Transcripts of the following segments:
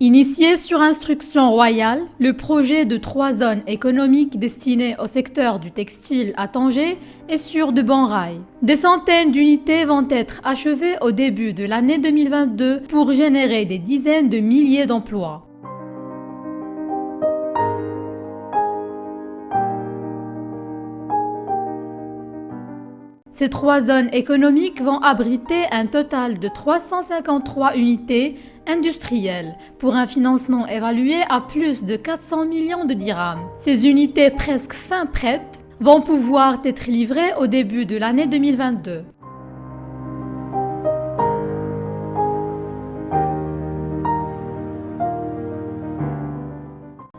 Initié sur instruction royale, le projet de 3 zones économiques destinées au secteur du textile à Tanger est sur de bons rails. Des centaines d'unités vont être achevées au début de l'année 2022 pour générer des dizaines de milliers d'emplois. Ces 3 zones économiques vont abriter un total de 353 unités industrielles pour un financement évalué à plus de 400 millions de dirhams. Ces unités presque fin prêtes vont pouvoir être livrées au début de l'année 2022.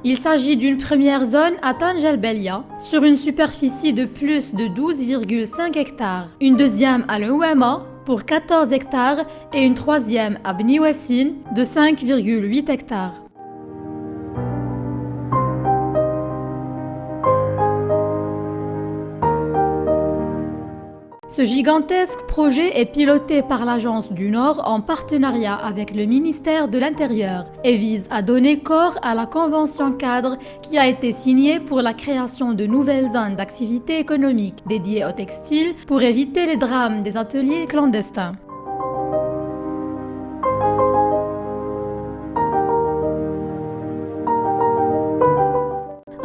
Il s'agit d'une première zone à Tanger El Belia, sur une superficie de plus de 12,5 hectares, une deuxième à Al-Ouama pour 14 hectares et une troisième à Bni Wassine de 5,8 hectares. Ce gigantesque projet est piloté par l'Agence du Nord en partenariat avec le ministère de l'Intérieur et vise à donner corps à la convention cadre qui a été signée pour la création de nouvelles zones d'activité économique dédiées au textile pour éviter les drames des ateliers clandestins.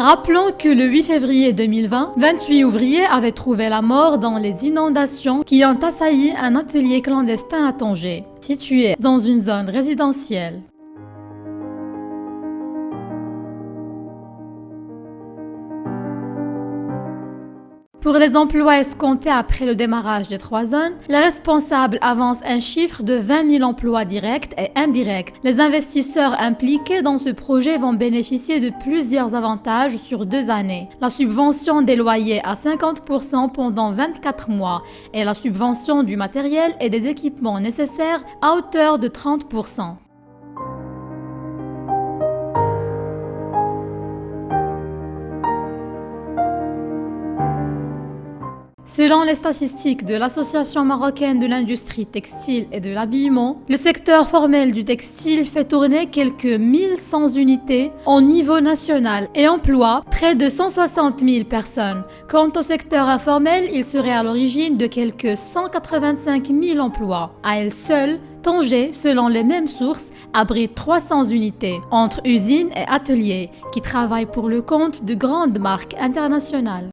Rappelons que le 8 février 2020, 28 ouvriers avaient trouvé la mort dans les inondations qui ont assailli un atelier clandestin à Tanger, situé dans une zone résidentielle. Pour les emplois escomptés après le démarrage des 3 zones, les responsables avancent un chiffre de 20 000 emplois directs et indirects. Les investisseurs impliqués dans ce projet vont bénéficier de plusieurs avantages sur 2 années. La subvention des loyers à 50% pendant 24 mois et la subvention du matériel et des équipements nécessaires à hauteur de 30%. Selon les statistiques de l'Association marocaine de l'industrie textile et de l'habillement, le secteur formel du textile fait tourner quelques 1100 unités au niveau national et emploie près de 160 000 personnes. Quant au secteur informel, il serait à l'origine de quelques 185 000 emplois. À elle seule, Tanger, selon les mêmes sources, abrite 300 unités, entre usines et ateliers, qui travaillent pour le compte de grandes marques internationales.